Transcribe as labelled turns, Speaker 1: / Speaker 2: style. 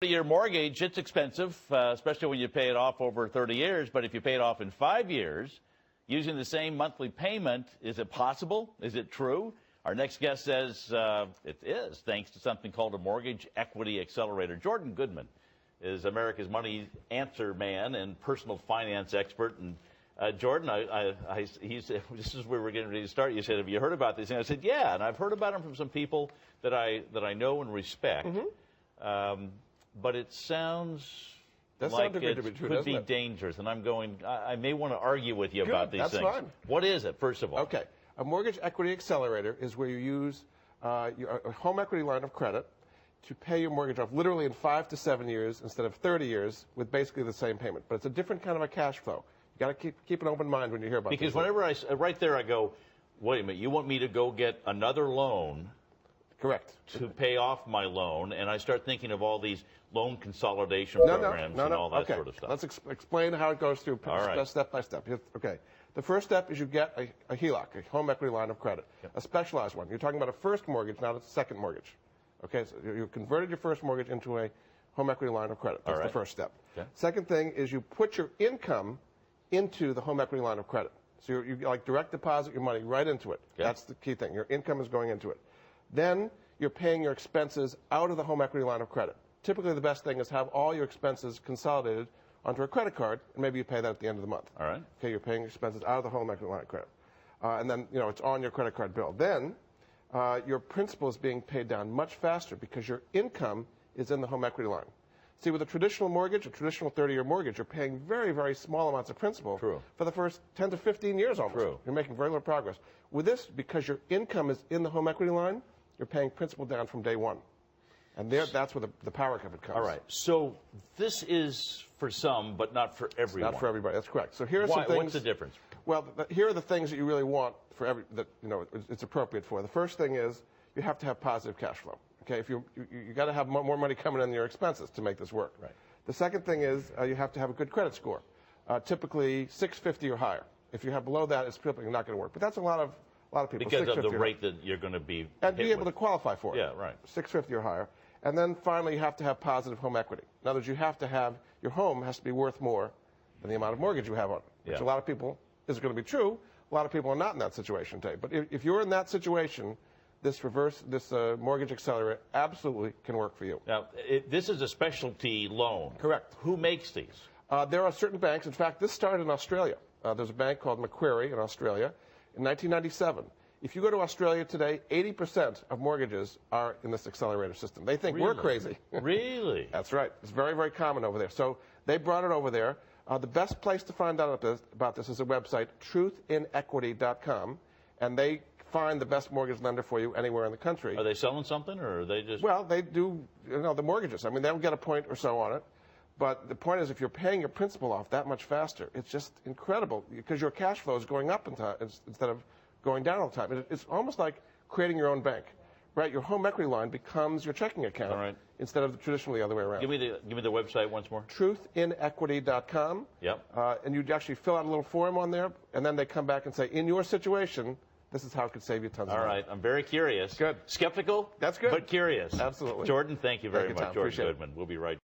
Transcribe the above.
Speaker 1: Your mortgage, it's expensive, especially when you pay it off over 30 years. But if you pay it off in 5 years, using the same monthly payment, is it possible? Is it true? Our next guest says it is, thanks to something called a Mortgage Equity Accelerator. Jordan Goodman is America's money answer man and personal finance expert. And Jordan, he said, this is where we're getting ready to start. You said, have you heard about this? And I said, yeah, and I've heard about them from some people that I know and respect. Mm-hmm. But it sounds like it could be dangerous, and I may want to argue with you about these things. That's fine. What is it, first of all?
Speaker 2: Okay. A mortgage equity accelerator is where you use your home equity line of credit to pay your mortgage off literally in 5 to 7 years instead of 30 years with basically the same payment. But it's a different kind of a cash flow. You got to keep an open mind when you hear about this.
Speaker 1: Because whenever right there I go, wait a minute, you want me to go get another loan?
Speaker 2: Correct.
Speaker 1: To pay off my loan, and I start thinking of all these loan consolidation programs and all that sort of stuff.
Speaker 2: Let's explain how it goes through step by step. Okay. The first step is you get a HELOC, a home equity line of credit, a specialized one. You're talking about a first mortgage, not a second mortgage. Okay, so you converted your first mortgage into a home equity line of credit. That's the first step. Okay. Second thing is you put your income into the home equity line of credit. So you like direct deposit your money right into it. Okay. That's the key thing. Your income is going into it. Then you're paying your expenses out of the home equity line of credit. Typically, the best thing is have all your expenses consolidated onto a credit card, and maybe you pay that at the end of the month.
Speaker 1: All right.
Speaker 2: Okay, you're paying your expenses out of the home equity line of credit. And then, it's on your credit card bill. Then your principal is being paid down much faster because your income is in the home equity line. See, with a traditional mortgage, a traditional 30-year mortgage, you're paying very, very small amounts of principal for the first 10 to 15 years almost.
Speaker 1: True.
Speaker 2: You're making very little progress. With this, because your income is in the home equity line, you're paying principal down from day one. And that's where the power of it comes.
Speaker 1: All right. So this is for some, but not for everyone.
Speaker 2: It's not for everybody. That's correct. So here are some things.
Speaker 1: What's the difference?
Speaker 2: Well, here are the things that you really want for it's appropriate for. The first thing is you have to have positive cash flow. Okay, if you got to have more money coming in than your expenses to make this work.
Speaker 1: Right.
Speaker 2: The second thing is you have to have a good credit score, typically 650 or higher. If you have below that, it's typically not going to work. But that's a lot of people.
Speaker 1: Because of the rate that you're going to be
Speaker 2: and be able to qualify for it.
Speaker 1: Yeah, right.
Speaker 2: 650 or higher. And then finally, you have to have positive home equity. In other words, you have to have your home has to be worth more than the amount of mortgage you have on it. Which a lot of people is going to be true. A lot of people are not in that situation today. But if you're in that situation, this mortgage accelerator absolutely can work for you.
Speaker 1: Now, this is a specialty loan.
Speaker 2: Correct.
Speaker 1: Who makes these?
Speaker 2: There are certain banks. In fact, this started in Australia. There's a bank called Macquarie in Australia in 1997. If you go to Australia today, 80% of mortgages are in this accelerator system. They think we're crazy.
Speaker 1: Really?
Speaker 2: That's right. It's very, very common over there. So they brought it over there. The best place to find out about this is a website, truthinequity.com, and they find the best mortgage lender for you anywhere in the country.
Speaker 1: Are they selling something, or are they just...
Speaker 2: Well, they do, the mortgages. I mean, they'll get a point or so on it. But the point is, if you're paying your principal off that much faster, it's just incredible because your cash flow is going up instead of going down all the time. It's almost like creating your own bank, right? Your home equity line becomes your checking account instead of traditionally the other way around.
Speaker 1: Give me the website once more.
Speaker 2: Truthinequity.com.
Speaker 1: Yep.
Speaker 2: And you actually fill out a little form on there, and then they come back and say, in your situation, this is how it could save you tons of money.
Speaker 1: All right. I'm very curious.
Speaker 2: Good.
Speaker 1: Skeptical?
Speaker 2: That's good.
Speaker 1: But curious.
Speaker 2: Absolutely.
Speaker 1: Jordan, thank you very much.
Speaker 2: Tom.
Speaker 1: Jordan Goodman. We'll be right back.